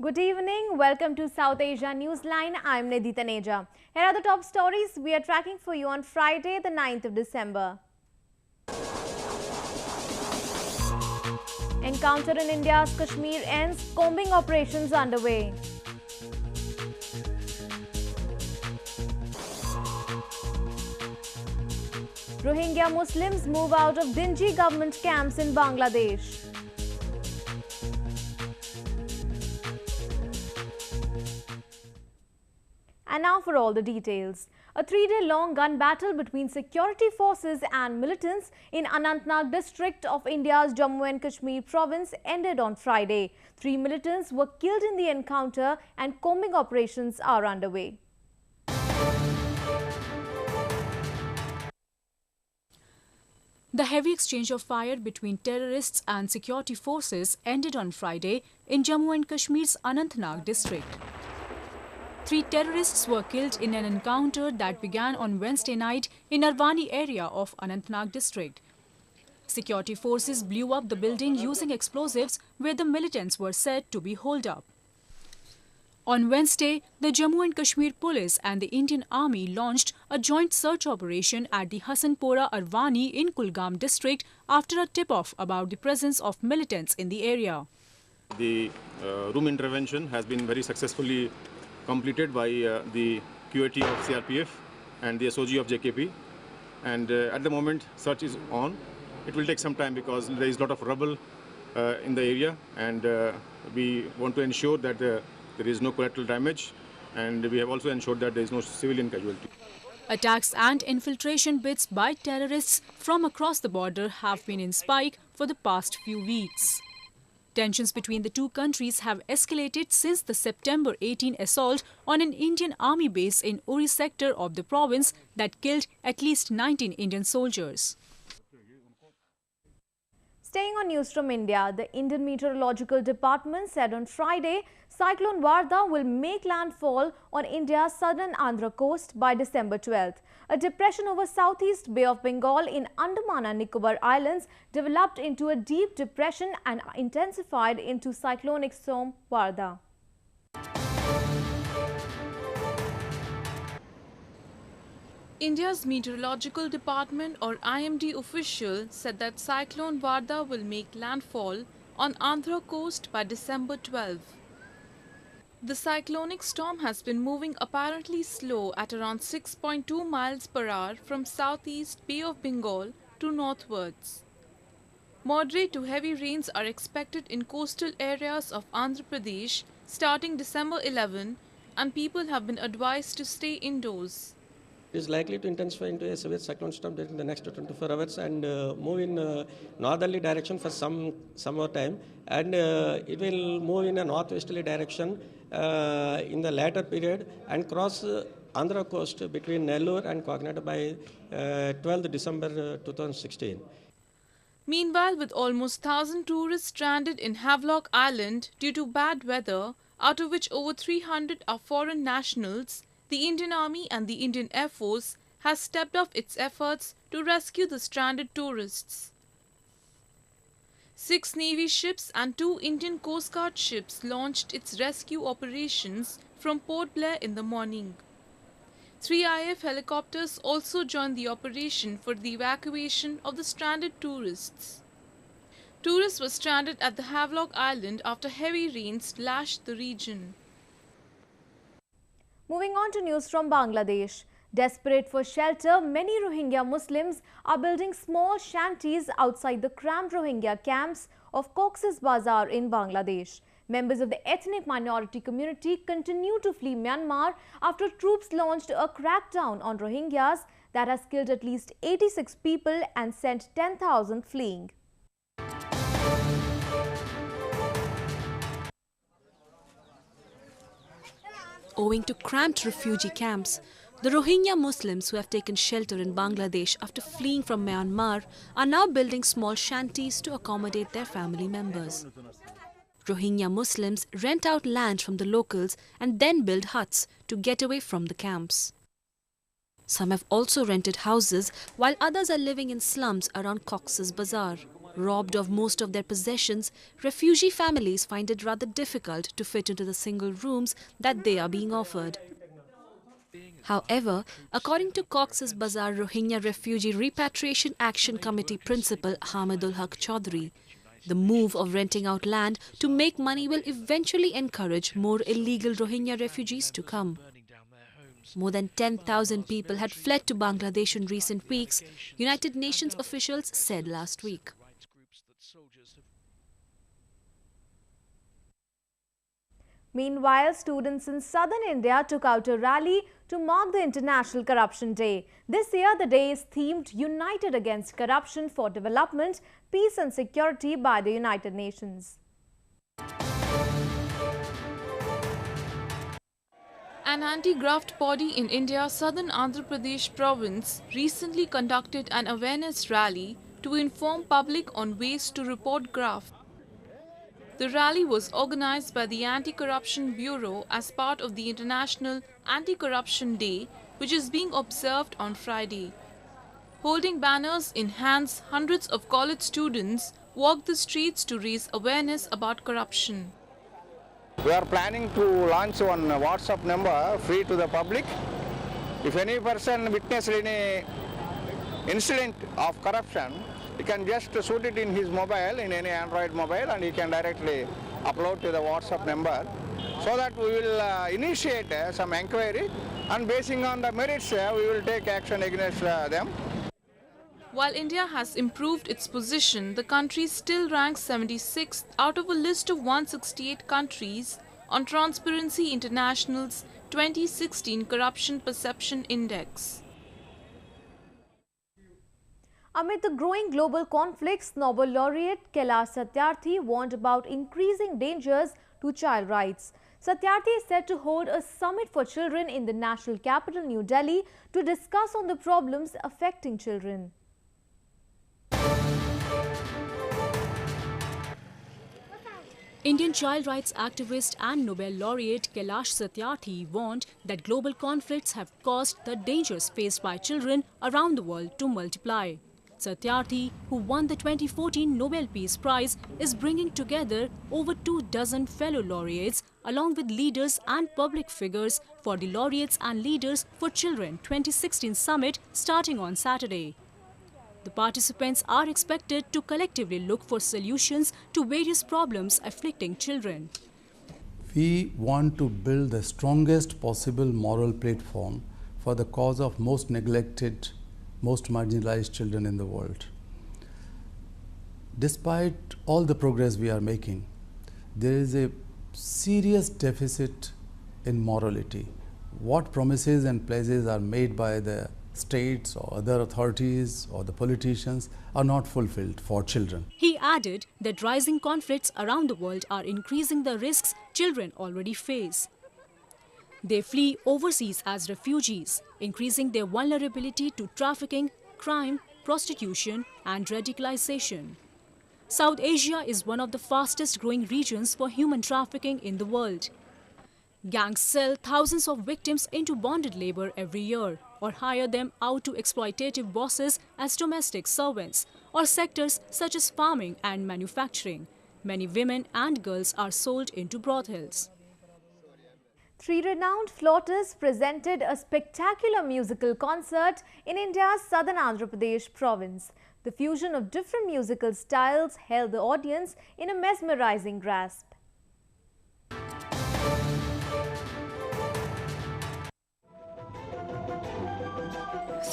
Good evening. Welcome to South Asia Newsline. I'm Nidhi Taneja. Here are the top stories we are tracking for you on Friday, the 9th of December. Encounter in India's Kashmir ends. Combing operations underway. Rohingya Muslims move out of dingy government camps in Bangladesh. And now for all the details. A 3-day-long gun battle between security forces and militants in Anantnag district of India's Jammu and Kashmir province ended on Friday. 3 militants were killed in the encounter and combing operations are underway. The heavy exchange of fire between terrorists and security forces ended on Friday in Jammu and Kashmir's Anantnag district. 3 terrorists were killed in an encounter that began on Wednesday night in Arvani area of Anantnag district. Security forces blew up the building using explosives where the militants were said to be holed up. On Wednesday, the Jammu and Kashmir police and the Indian Army launched a joint search operation at the Hasanpora Arvani in Kulgam district after a tip-off about the presence of militants in the area. The room intervention has been very successfully completed by the QAT of CRPF and the SOG of JKP, and at the moment search is on. It will take some time because there is a lot of rubble in the area, and we want to ensure that there is no collateral damage, and we have also ensured that there is no civilian casualty. Attacks and infiltration bids by terrorists from across the border have been in spike for the past few weeks. Tensions between the two countries have escalated since the September 18 assault on an Indian army base in Uri sector of the province that killed at least 19 Indian soldiers. Staying on news from India, the Indian Meteorological Department said on Friday, Cyclone Varda will make landfall on India's southern Andhra coast by December 12th. A depression over southeast Bay of Bengal in Andaman and Nicobar Islands developed into a deep depression and intensified into cyclonic storm Varda. India's Meteorological Department or IMD official said that Cyclone Varda will make landfall on Andhra coast by December 12. The cyclonic storm has been moving apparently slow at around 6.2 miles per hour from southeast Bay of Bengal to northwards. Moderate to heavy rains are expected in coastal areas of Andhra Pradesh starting December 11, and people have been advised to stay indoors. It is likely to intensify into a severe cyclone storm during the next 24 hours and move in northerly direction for some more time, and it will move in a northwesterly direction in the latter period and cross Andhra coast between Nellore and Kognada by 12th December 2016. Meanwhile, with almost 1,000 tourists stranded in Havelock Island due to bad weather, out of which over 300 are foreign nationals, the Indian Army and the Indian Air Force has stepped up its efforts to rescue the stranded tourists. 6 Navy ships and 2 Indian Coast Guard ships launched its rescue operations from Port Blair in the morning. 3 IF helicopters also joined the operation for the evacuation of the stranded tourists. Tourists were stranded at the Havelock Island after heavy rains lashed the region. Moving on to news from Bangladesh. Desperate for shelter, many Rohingya Muslims are building small shanties outside the cramped Rohingya camps of Cox's Bazar in Bangladesh. Members of the ethnic minority community continue to flee Myanmar after troops launched a crackdown on Rohingyas that has killed at least 86 people and sent 10,000 fleeing. Owing to cramped refugee camps, the Rohingya Muslims who have taken shelter in Bangladesh after fleeing from Myanmar are now building small shanties to accommodate their family members. Rohingya Muslims rent out land from the locals and then build huts to get away from the camps. Some have also rented houses while others are living in slums around Cox's Bazar. Robbed of most of their possessions, refugee families find it rather difficult to fit into the single rooms that they are being offered. However, according to Cox's Bazar Rohingya Refugee Repatriation Action Committee Principal Hamidul Haq Chaudhry, the move of renting out land to make money will eventually encourage more illegal Rohingya refugees to come. More than 10,000 people had fled to Bangladesh in recent weeks, United Nations officials said last week. Meanwhile, students in southern India took out a rally to mark the International Corruption Day. This year, the day is themed United Against Corruption for Development, Peace and Security by the United Nations. An anti-graft body in India's southern Andhra Pradesh province recently conducted an awareness rally to inform public on ways to report graft. The rally was organized by the Anti-Corruption Bureau as part of the International Anti-Corruption Day, which is being observed on Friday. Holding banners in hands, hundreds of college students walked the streets to raise awareness about corruption. We are planning to launch one WhatsApp number free to the public. If any person witnessed any incident of corruption, he can just shoot it in his mobile, in any Android mobile, and he can directly upload to the WhatsApp number, so that we will initiate some inquiry, and basing on the merits, we will take action against them. While India has improved its position, the country still ranks 76th out of a list of 168 countries on Transparency International's 2016 Corruption Perception Index. Amid the growing global conflicts, Nobel laureate Kailash Satyarthi warned about increasing dangers to child rights. Satyarthi is said to hold a summit for children in the national capital, New Delhi, to discuss on the problems affecting children. Indian child rights activist and Nobel laureate Kailash Satyarthi warned that global conflicts have caused the dangers faced by children around the world to multiply. Satyarthi, who won the 2014 Nobel Peace Prize, is bringing together over 24 fellow laureates along with leaders and public figures for the Laureates and Leaders for Children 2016 summit starting on Saturday. The participants are expected to collectively look for solutions to various problems afflicting children. We want to build the strongest possible moral platform for the cause of most neglected, most marginalized children in the world. Despite all the progress we are making, there is a serious deficit in morality. What promises and pledges are made by the states or other authorities or the politicians are not fulfilled for children. He added that rising conflicts around the world are increasing the risks children already face. They flee overseas as refugees, increasing their vulnerability to trafficking, crime, prostitution, and radicalization. South Asia is one of the fastest growing regions for human trafficking in the world. Gangs sell thousands of victims into bonded labor every year, or hire them out to exploitative bosses as domestic servants, or sectors such as farming and manufacturing. Many women and girls are sold into brothels. 3 renowned flautists presented a spectacular musical concert in India's southern Andhra Pradesh province. The fusion of different musical styles held the audience in a mesmerizing grasp.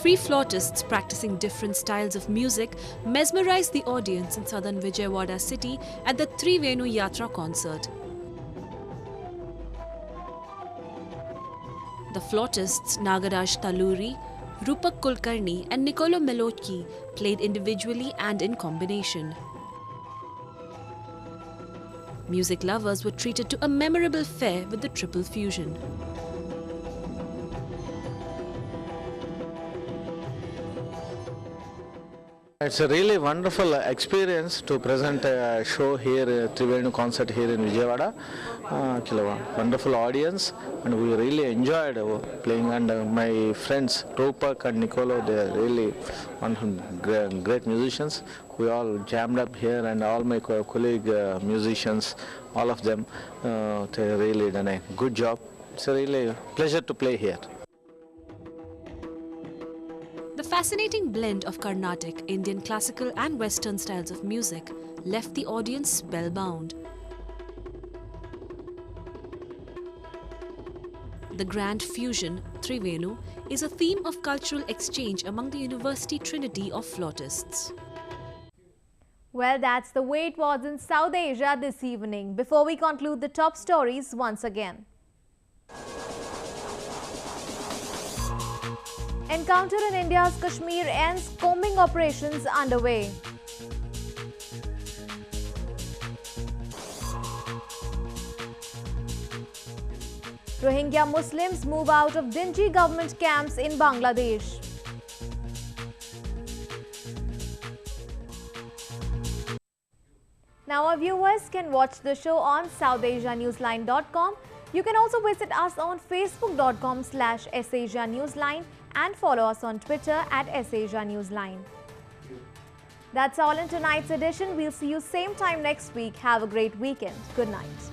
Three flautists practicing different styles of music mesmerized the audience in southern Vijayawada city at the Trivenu Yatra concert. The flautists Nagaraj Taluri, Rupak Kulkarni and Nicolo Melotki played individually and in combination. Music lovers were treated to a memorable fare with the triple fusion. It's a really wonderful experience to present a show here, Trivenu concert here in Vijayawada. Wonderful audience, and we really enjoyed playing. And my friends Rupak and Nicolo, they are really great musicians. We all jammed up here, and all my colleague musicians, all of them, they really done a good job. It's a really pleasure to play here. The fascinating blend of Carnatic, Indian classical and Western styles of music left the audience spellbound. The grand fusion, Trivenu, is a theme of cultural exchange among the university trinity of flautists. Well, that's the way it was in South Asia this evening. Before we conclude the top stories once again. Encounter in India's Kashmir ends, combing operations underway. Rohingya Muslims move out of dingy government camps in Bangladesh. Now our viewers can watch the show on SouthAsiaNewsline.com. You can also visit us on Facebook.com/SAsiaNewsline and follow us on Twitter @SAsiaNewsline. That's all in tonight's edition. We'll see you same time next week. Have a great weekend. Good night.